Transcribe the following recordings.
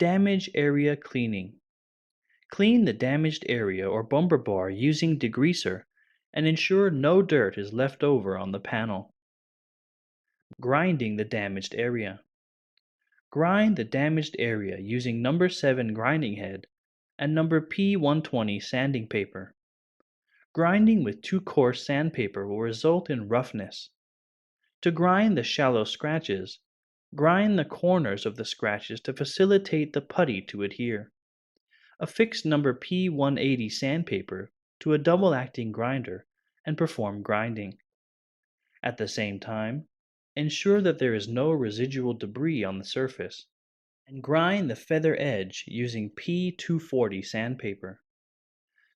Damage area cleaning. Clean the damaged area or bumper bar using degreaser and ensure no dirt is left over on the panel. Grinding the damaged area. Grind the damaged area using number 7 grinding head and number P120 sanding paper. Grinding with too coarse sandpaper will result in roughness. To grind the shallow scratches, grind the corners of the scratches to facilitate the putty to adhere. Affix number P180 sandpaper to a double-acting grinder and perform grinding. At the same time, ensure that there is no residual debris on the surface, and grind the feather edge using P240 sandpaper.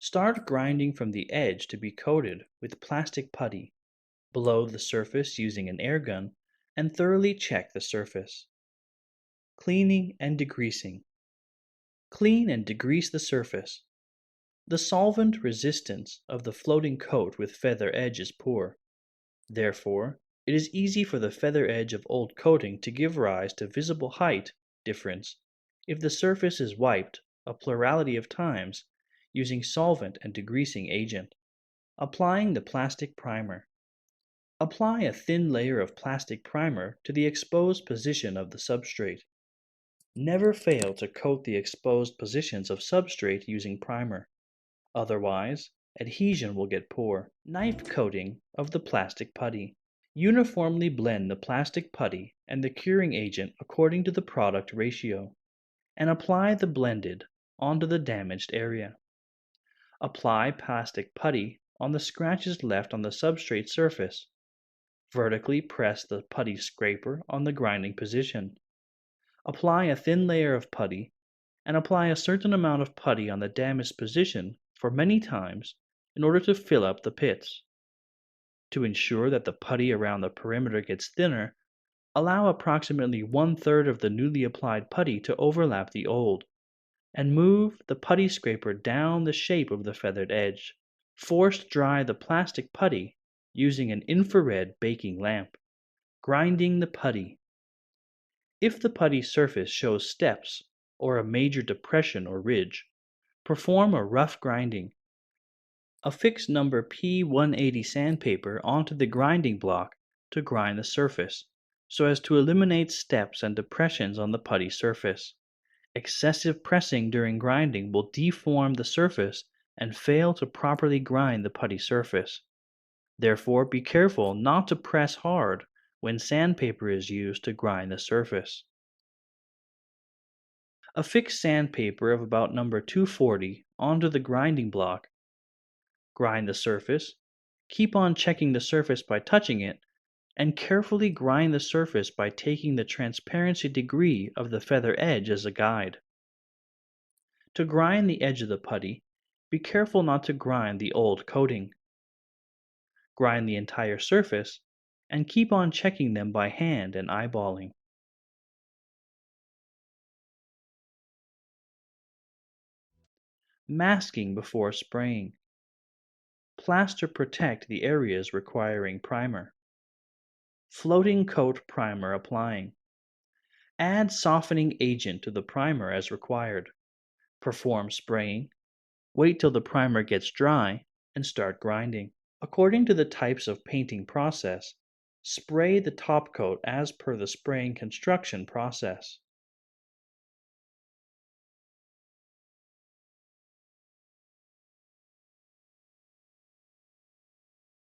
Start grinding from the edge to be coated with plastic putty. Blow the surface using an air gun and thoroughly check the surface. Cleaning and degreasing. Clean and degrease the surface. The solvent resistance of the floating coat with feather edge is poor. Therefore, it is easy for the feather edge of old coating to give rise to visible height difference if the surface is wiped a plurality of times using solvent and degreasing agent. Applying the plastic primer. Apply a thin layer of plastic primer to the exposed position of the substrate. Never fail to coat the exposed positions of substrate using primer. Otherwise, adhesion will get poor. Knife coating of the plastic putty. Uniformly blend the plastic putty and the curing agent according to the product ratio, and apply the blended onto the damaged area. Apply plastic putty on the scratches left on the substrate surface. Vertically press the putty scraper on the grinding position. Apply a thin layer of putty, and apply a certain amount of putty on the damaged position for many times in order to fill up the pits. To ensure that the putty around the perimeter gets thinner, allow approximately 1/3 of the newly applied putty to overlap the old, and move the putty scraper down the shape of the feathered edge. Force dry the plastic putty using an infrared baking lamp, grinding the putty. If the putty surface shows steps or a major depression or ridge, perform a rough grinding. Affix number P180 sandpaper onto the grinding block to grind the surface, so as to eliminate steps and depressions on the putty surface. Excessive pressing during grinding will deform the surface and fail to properly grind the putty surface. Therefore, be careful not to press hard when sandpaper is used to grind the surface. Affix sandpaper of about number 240 onto the grinding block. Grind the surface, keep on checking the surface by touching it, and carefully grind the surface by taking the transparency degree of the feather edge as a guide. To grind the edge of the putty, be careful not to grind the old coating. Grind the entire surface, and keep on checking them by hand and eyeballing. Masking before spraying. Plaster protect the areas requiring primer. Floating coat primer applying. Add softening agent to the primer as required. Perform spraying. Wait till the primer gets dry and start grinding. According to the types of painting process, spray the top coat as per the spraying construction process.